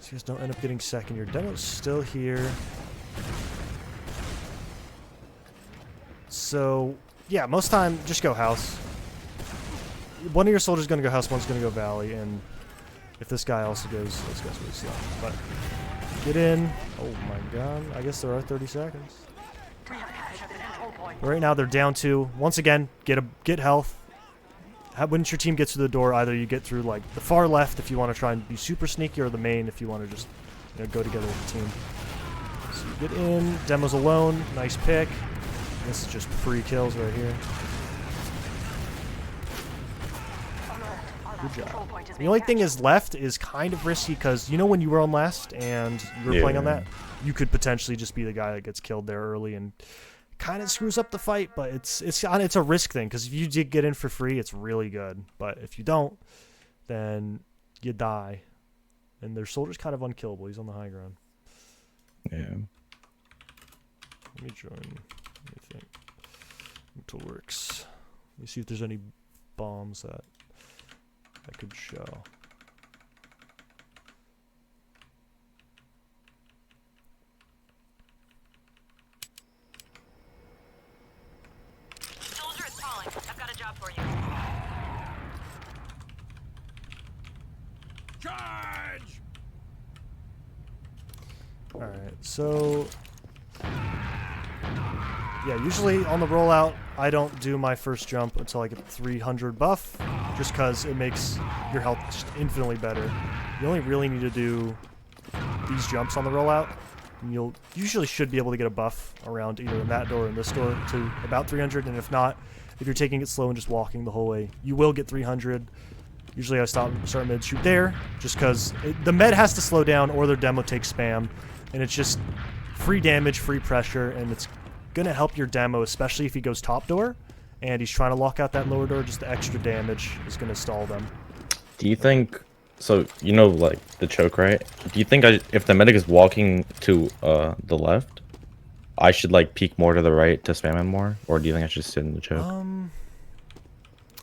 So you guys don't end up getting second. Your demo's still here. So, yeah, most time, just go house. One of your soldiers is going to go house, one's going to go valley, and if this guy also goes, this guy's really slow. But, get in. Oh my god, I guess there are 30 seconds. We have captured the control point. Right now they're down 2. Once again, get health. Once your team gets through the door, either you get through like the far left if you want to try and be super sneaky, or the main if you want to just go together with the team. So you get in, demo's alone, nice pick. This is just free kills right here. Alert. Good Control job. point is The being only thing captured. is left is kind of risky, because you know when you were on last and you were playing on Yeah. that, you could potentially just be the guy that gets killed there early and kind of screws up the fight. But it's a risk thing, because if you did get in for free, it's really good. But if you don't, then you die. And their soldier's kind of unkillable. He's on the high ground. Yeah. Let me join. Let me think. Metalworks. Let me see if there's any bombs that I could show. Soldier is calling. I've got a job for you. Charge! Alright, so... Yeah, usually on the rollout, I don't do my first jump until I get 300 buff, just because it makes your health just infinitely better. You only really need to do these jumps on the rollout, and you'll usually should be able to get a buff around either in that door or in this door to about 300, and if not, if you're taking it slow and just walking the whole way, you will get 300. Usually I start mid, shoot there, just because the med has to slow down or their demo takes spam, and it's just free damage, free pressure, and it's gonna help your demo, especially if he goes top door and he's trying to lock out that lower door. Just the extra damage is gonna stall them. Do you think, so you know, like the choke, right? Do you think if the medic is walking to the left, I should like peek more to the right to spam him more, or do you think I should sit in the choke?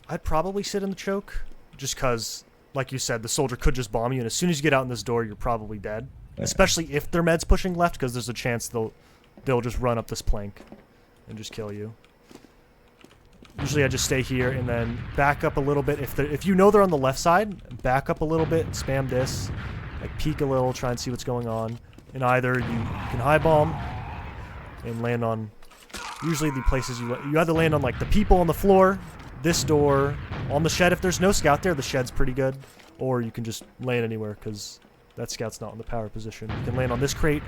I'd probably sit in the choke, just because, like you said, the soldier could just bomb you, and as soon as you get out in this door, you're probably dead. Yeah. Especially if their med's pushing left, because there's a chance they'll just run up this plank and just kill you. Usually I just stay here and then back up a little bit. If you know they're on the left side, back up a little bit, spam this, like peek a little, try and see what's going on. And either you can high bomb and land on, usually the places you either land on like the people on the floor, this door, on the shed. If there's no scout there, the shed's pretty good. Or you can just land anywhere, because that scout's not in the power position. You can land on this crate,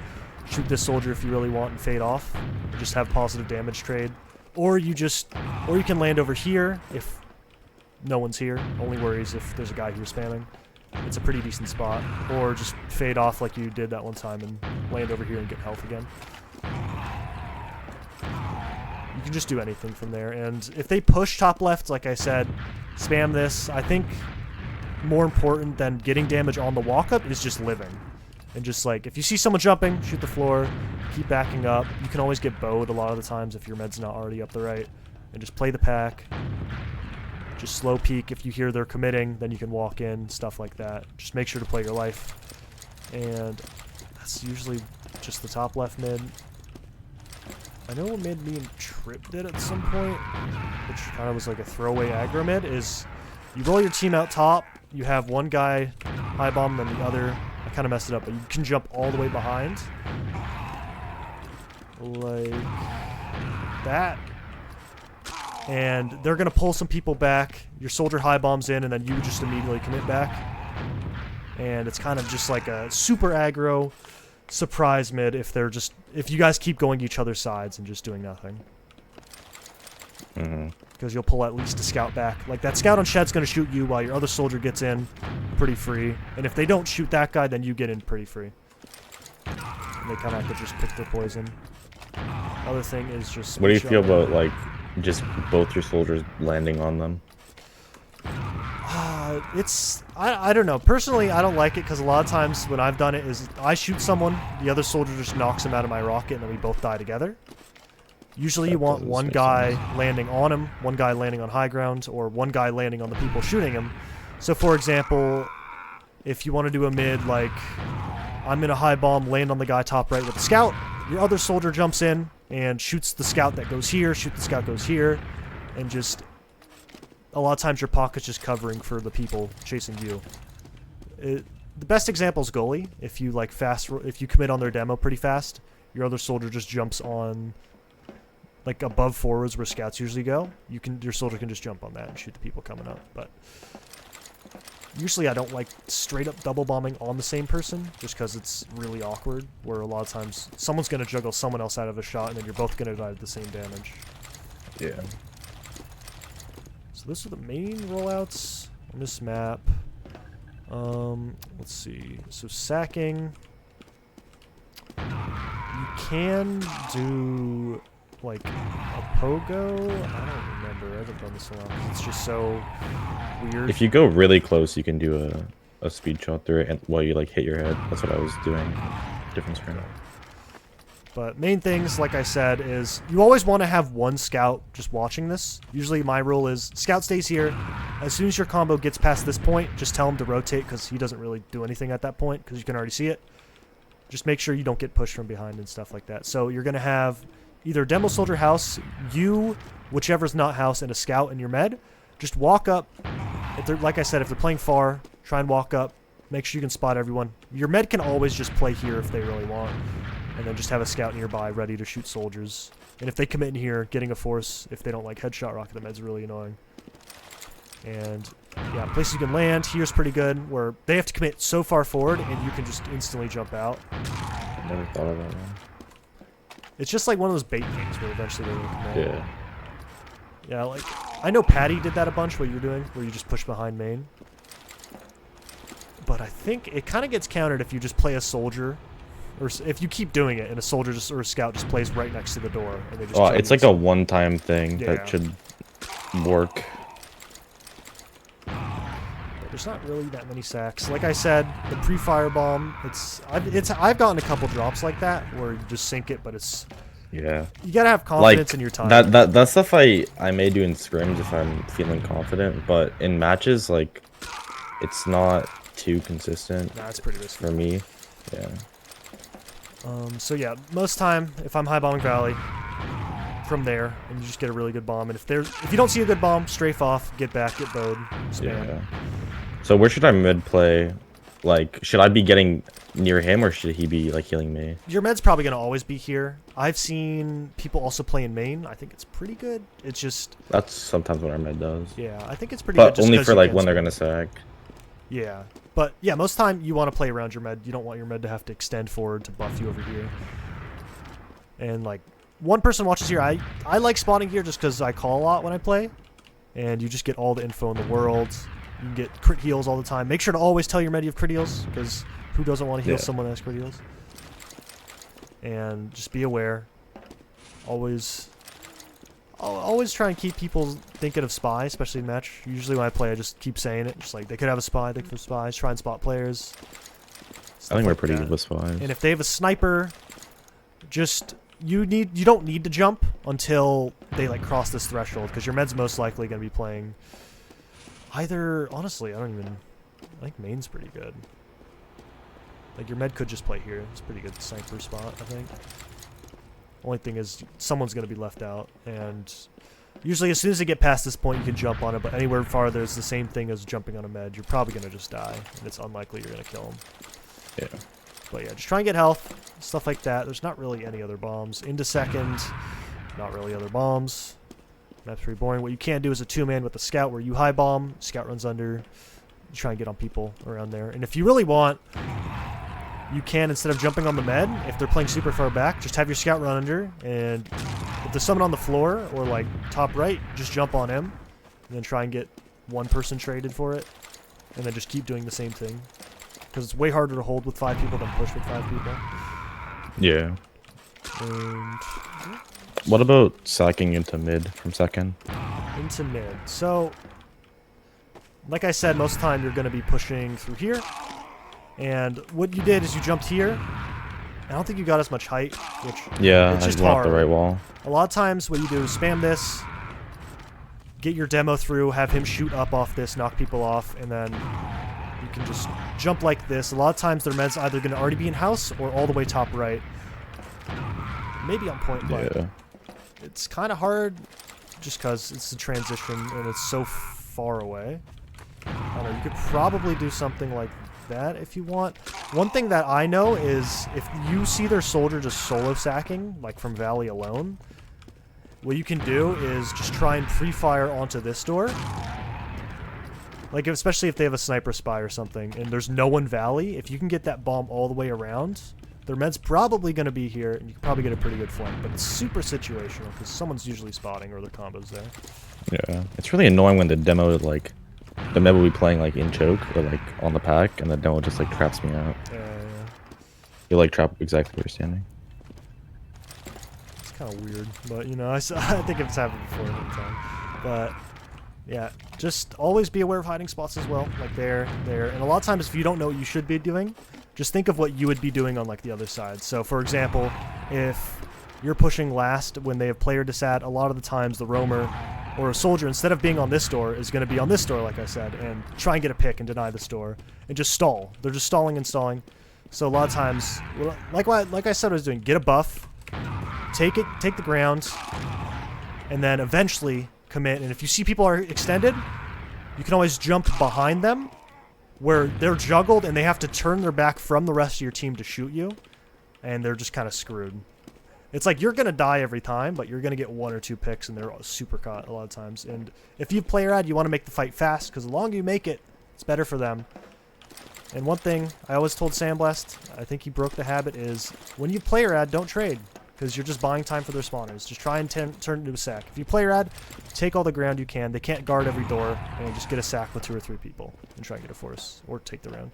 shoot this soldier if you really want and fade off. And just have positive damage trade. Or you can land over here if no one's here. Only worries if there's a guy here spamming. It's a pretty decent spot. Or just fade off like you did that one time and land over here and get health again. You can just do anything from there. And if they push top left, like I said, spam this. I think more important than getting damage on the walk-up is just living. And just like, if you see someone jumping, shoot the floor, keep backing up. You can always get bowed a lot of the times if your med's not already up the right. And just play the pack. Just slow peek. If you hear they're committing, then you can walk in, stuff like that. Just make sure to play your life. And that's usually just the top left mid. I know what mid me and Trip did at some point, which kind of was like a throwaway aggro mid, is you roll your team out top, you have one guy high bomb, then the other, I kind of messed it up, but you can jump all the way behind. Like that. And they're going to pull some people back, your soldier high bombs in, and then you just immediately commit back. And it's kind of just like a super aggro surprise mid if you guys keep going each other's sides and just doing nothing. Because you'll pull at least a scout back. Like that scout on Shed's going to shoot you while your other soldier gets in pretty free. And if they don't shoot that guy, then you get in pretty free. And they kind of have to just pick their poison. Other thing is just... What do you feel about like just both your soldiers landing on them? I don't know. Personally, I don't like it because a lot of times when I've done it is I shoot someone, the other soldier just knocks him out of my rocket, and then we both die together. Usually you want one guy landing on him, one guy landing on high ground, or one guy landing on the people shooting him. So for example, if you want to do a mid, like I'm in a high bomb, land on the guy top right with the scout, your other soldier jumps in and shoots the scout that goes here, shoot the scout goes here, and just... A lot of times your pocket's just covering for the people chasing you. The best example is goalie. If you like if you commit on their demo pretty fast, your other soldier just jumps on like above forwards where scouts usually go. Your soldier can just jump on that and shoot the people coming up. But usually I don't like straight up double bombing on the same person just because it's really awkward. Where a lot of times someone's gonna juggle someone else out of a shot and then you're both gonna die to the same damage. Yeah. So this are the main rollouts on this map. Let's see. So sacking. You can do like a pogo. I don't remember. I haven't done this in a while. It's just so weird. If you go really close, you can do a speed shot through it and while you like hit your head. That's what I was doing. Different screen. But main things, like I said, is you always want to have one scout just watching this. Usually my rule is scout stays here. As soon as your combo gets past this point, just tell him to rotate because he doesn't really do anything at that point because you can already see it. Just make sure you don't get pushed from behind and stuff like that. So you're going to have either demo soldier house, you, whichever's not house, and a scout in your med. Just walk up. If they're, like I said, if they're playing far, try and walk up. Make sure you can spot everyone. Your med can always just play here if they really want. And then just have a scout nearby ready to shoot soldiers. And if they commit in here, getting a force, if they don't like headshot rocket the med's really annoying. And yeah, places you can land, here's pretty good, where they have to commit so far forward and you can just instantly jump out. I never thought of that one. It's just like one of those bait games where eventually they're gonna commit. Yeah. Yeah, like, I know Patty did that a bunch, what you're doing, where you just push behind main. But I think it kind of gets countered if you just play a soldier. Or if you keep doing it, and a soldier or a scout just plays right next to the door, and they just. Oh, it's like a one-time thing that should work. But there's not really that many sacks. Like I said, the pre-fire bomb. I've gotten a couple drops like that where you just sink it, but it's. Yeah. You gotta have confidence like, in your time. That stuff I may do in scrims if I'm feeling confident, but in matches like, it's not too consistent. Nah, it's pretty risky for me. Yeah. So yeah, most time if I'm high bombing Valley, from there, and you just get a really good bomb. And if you don't see a good bomb, strafe off, get back, get bowed, spam. Yeah. So where should I mid play? Like, should I be getting near him or should he be like healing me? Your med's probably gonna always be here. I've seen people also play in main. I think it's pretty good. It's just that's sometimes what our med does. Yeah, I think it's pretty good. But only for like when they're gonna sack. Yeah. But yeah, most of the time you want to play around your med. You don't want your med to have to extend forward to buff you over here. And like, one person watches here. I like spawning here just because I call a lot when I play. And you just get all the info in the world. You can get crit heals all the time. Make sure to always tell your med you have crit heals, because who doesn't want to heal someone that has crit heals? And just be aware. Always try and keep people thinking of spy, especially in match. Usually when I play, I just keep saying it. Just like, they could have a spy, they could have spies. Try and spot players. I think we're pretty good with spies. And if they have a sniper, just... You don't need to jump until they like cross this threshold, because your med's most likely going to be playing either. Honestly, I think main's pretty good. Like, your med could just play here. It's a pretty good sniper spot, I think. Only thing is, someone's going to be left out, and usually as soon as they get past this point, you can jump on it. But anywhere farther, it's the same thing as jumping on a med. You're probably going to just die, and it's unlikely you're going to kill them. Yeah. But yeah, just try and get health, stuff like that. There's not really any other bombs. Into second, not really other bombs. Map's pretty boring. What you can do is a 2-man with a scout where you high bomb, scout runs under, you try and get on people around there. And if you really want, you can, instead of jumping on the med, if they're playing super far back, just have your scout run under, and if there's someone on the floor or like top right, just jump on him, and then try and get one person traded for it, and then just keep doing the same thing. Because it's way harder to hold with 5 people than push with 5 people. Yeah. And what about sacking into mid from second? into mid. So, like I said, most of the time you're going to be pushing through here. And what you did is you jumped here. I don't think you got as much height, which Yeah, it's I just blocked hard. the right wall. A lot of times what you do is spam this, get your demo through, have him shoot up off this, knock people off, and then you can just jump like this. A lot of times their med's either going to already be in house or all the way top right. Maybe on point, but Yeah. it's kind of hard just because it's a transition and it's so far away. I don't know, you could probably do something like that if you want. One thing that I know is if you see their soldier just solo sacking, like from Valley alone, what you can do is just try and pre-fire onto this door. Like, especially if they have a sniper spy or something, and there's no one Valley, if you can get that bomb all the way around, their med's probably going to be here, and you can probably get a pretty good flank. But it's super situational, because someone's usually spotting, or their combo's there. Yeah. It's really annoying when the demo, like, the med will be playing, like, in choke, or, like, on the pack, and the demo just, like, traps me out. You, like, trap exactly where you're standing. It's kind of weird, but, you know, I think it's happened before one time. But... yeah, just always be aware of hiding spots as well, like there. And a lot of times if you don't know what you should be doing, just think of what you would be doing on like the other side. So for example, if you're pushing last when they have player disat, a lot of the times the roamer or a soldier, instead of being on this door, is going to be on this door, like I said, and try and get a pick and deny this door, and just stall. They're just stalling and stalling. So a lot of times, like I said I was doing, get a buff, take the ground, and then eventually commit. And if you see people are extended, you can always jump behind them where they're juggled and they have to turn their back from the rest of your team to shoot you, and they're just kind of screwed. It's like you're gonna die every time, but you're gonna get 1 or 2 picks, and they're super caught a lot of times. And if you player ad, you want to make the fight fast, because the longer you make it, it's better for them. And one thing I always told Sandblast, I think he broke the habit, is when you player ad, don't trade, because you're just buying time for their spawners. Just try and turn it into a sack. If you player ad, take all the ground you can. They can't guard every door, and just get a sack with 2 or 3 people and try and get a force, or take the round.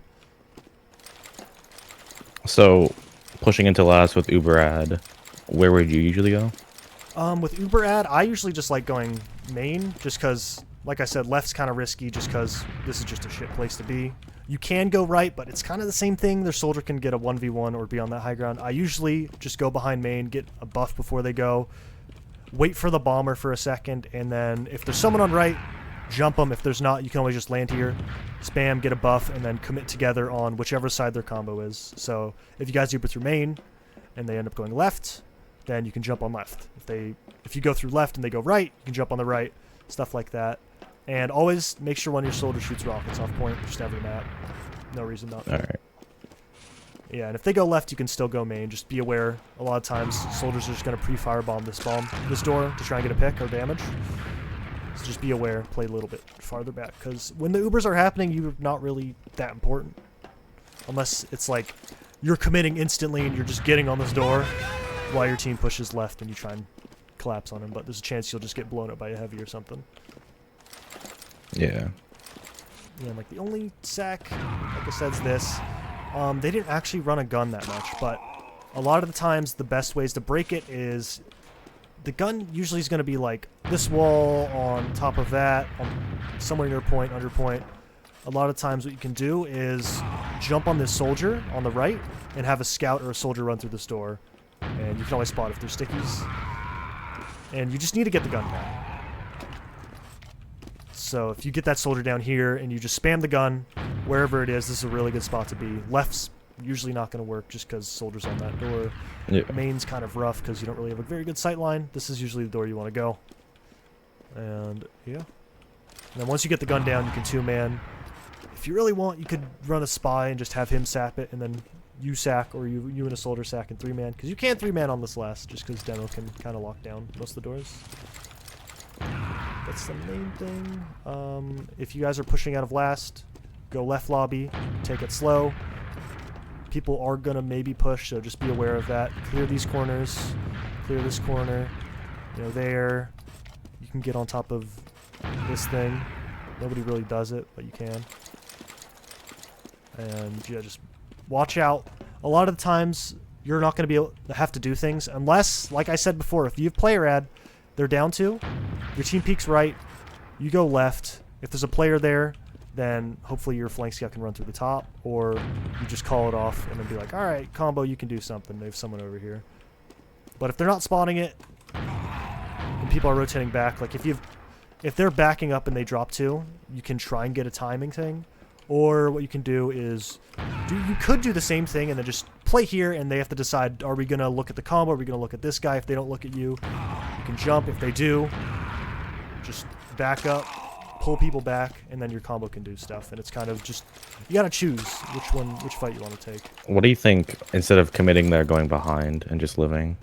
So, pushing into last with Uber ad, where would you usually go? With Uber ad, I usually just like going main, just because, like I said, left's kind of risky, just because this is just a shit place to be. You can go right, but it's kind of the same thing. Their soldier can get a 1v1 or be on that high ground. I usually just go behind main, get a buff before they go, wait for the bomber for a second, and then if there's someone on right, jump them. If there's not, you can always just land here, spam, get a buff, and then commit together on whichever side their combo is. So if you guys Uber through main and they end up going left, then you can jump on left. If you go through left and they go right, you can jump on the right, stuff like that. And always make sure one of your soldiers shoots rockets off point, just every map. No reason not to. Alright. Yeah, and if they go left, you can still go main. Just be aware, a lot of times, soldiers are just going to pre-firebomb this door to try and get a pick or damage. So just be aware, play a little bit farther back, because when the Ubers are happening, you're not really that important. Unless it's like you're committing instantly and you're just getting on this door while your team pushes left and you try and collapse on him, but there's a chance you'll just get blown up by a heavy or something. Yeah. Yeah, like the only sack, like I said, is this. They didn't actually run a gun that much, but a lot of the times the best ways to break it is the gun usually is going to be like this wall on top of that, somewhere near point, under point. A lot of times what you can do is jump on this soldier on the right and have a scout or a soldier run through this door. And you can always spot if there's stickies. And you just need to get the gun down. So if you get that soldier down here and you just spam the gun wherever it is, this is a really good spot to be. Left's usually not going to work just because soldiers on that door. Yeah. Main's kind of rough because you don't really have a very good sight line. This is usually the door you want to go. And yeah. And then once you get the gun down, you can two-man. If you really want, you could run a spy and just have him sap it, and then you sack, or you and a soldier sack and three-man. Because you can three-man on this last, just because demo can kind of lock down most of the doors. That's the main thing. If you guys are pushing out of last, go left lobby, take it slow. People are going to maybe push, so just be aware of that. Clear these corners, clear this corner, you know, there. You can get on top of this thing. Nobody really does it, but you can. And yeah, just watch out. A lot of the times, you're not going to be able to have to do things unless, like I said before, if you have player ad, they're down to, your team peeks right, you go left. If there's a player there, then hopefully your flank scout can run through the top, or you just call it off and then be like, all right, combo, you can do something. They have someone over here. But if they're not spotting it, and people are rotating back, like if they're backing up and they drop two, you can try and get a timing thing. Or what you can do is, you could do the same thing and then just play here, and they have to decide, are we going to look at the combo, are we going to look at this guy? If they don't look at you, you can jump. If they do, just back up, pull people back, and then your combo can do stuff. And it's kind of just, you got to choose which fight you want to take. What do you think, instead of committing there, going behind and just living?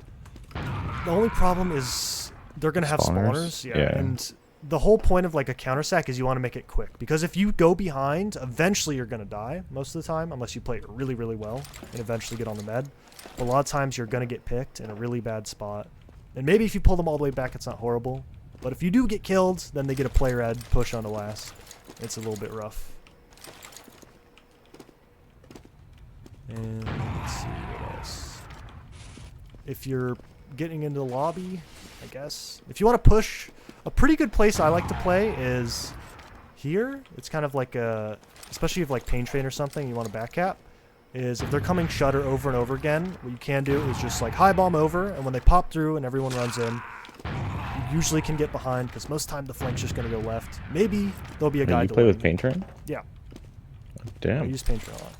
The only problem is they're going to have spawners. Yeah. And the whole point of like a counter sack is you want to make it quick, because if you go behind, eventually you're going to die most of the time, unless you play it really, really well and eventually get on the med. But a lot of times you're going to get picked in a really bad spot. And maybe if you pull them all the way back, it's not horrible. But if you do get killed, then they get a player ad push on the last. It's a little bit rough. And let's see what else. If you're getting into the lobby, I guess. If you want to push, a pretty good place I like to play is here. It's kind of like a, especially if like Pain Train or something, you want to back cap, is if they're coming shutter over and over again, what you can do is just like high bomb over, and when they pop through and everyone runs in, you usually can get behind, because most time the flank's just going to go left. Maybe there'll be a guy. You play with Pain Train? Yeah. Damn. I use Pain Train a lot.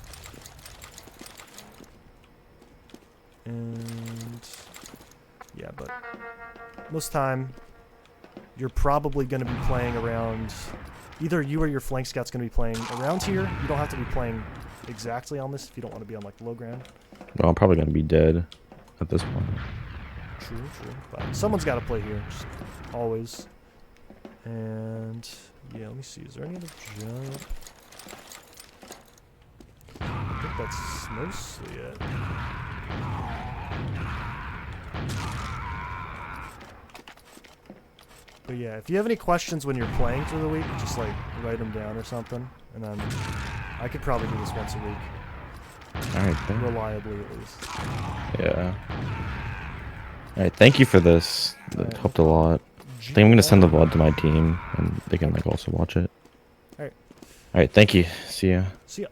And yeah, but most time you're probably going to be playing around, either you or your flank scout's going to be playing around here. You don't have to be playing exactly on this if you don't want to be on like low ground. Well, I'm probably going to be dead at this point. True. But someone's got to play here, just always. And yeah, let me see. Is there any other jump? I think that's mostly it. But yeah, if you have any questions when you're playing through the week, just like write them down or something, and then I could probably do this once a week. All right, then. Reliably, at least. Yeah. All right, thank you for this. It helped a lot. I think I'm gonna send the VOD to my team, and they can like also watch it. All right. All right, thank you. See ya. See ya.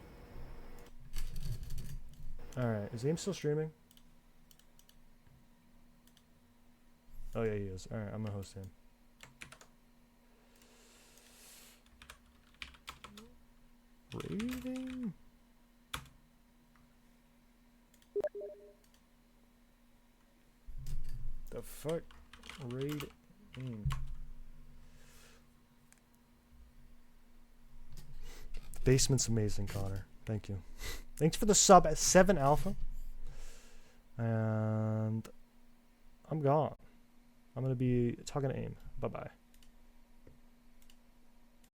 All right, is Aim still streaming? Oh yeah, he is. All right, I'm gonna host him. Rating? The fuck? Raid? Basement's amazing, Connor. Thank you. Thanks for the sub at 7 Alpha. And I'm gone. I'm going to be talking to AIM. Bye-bye.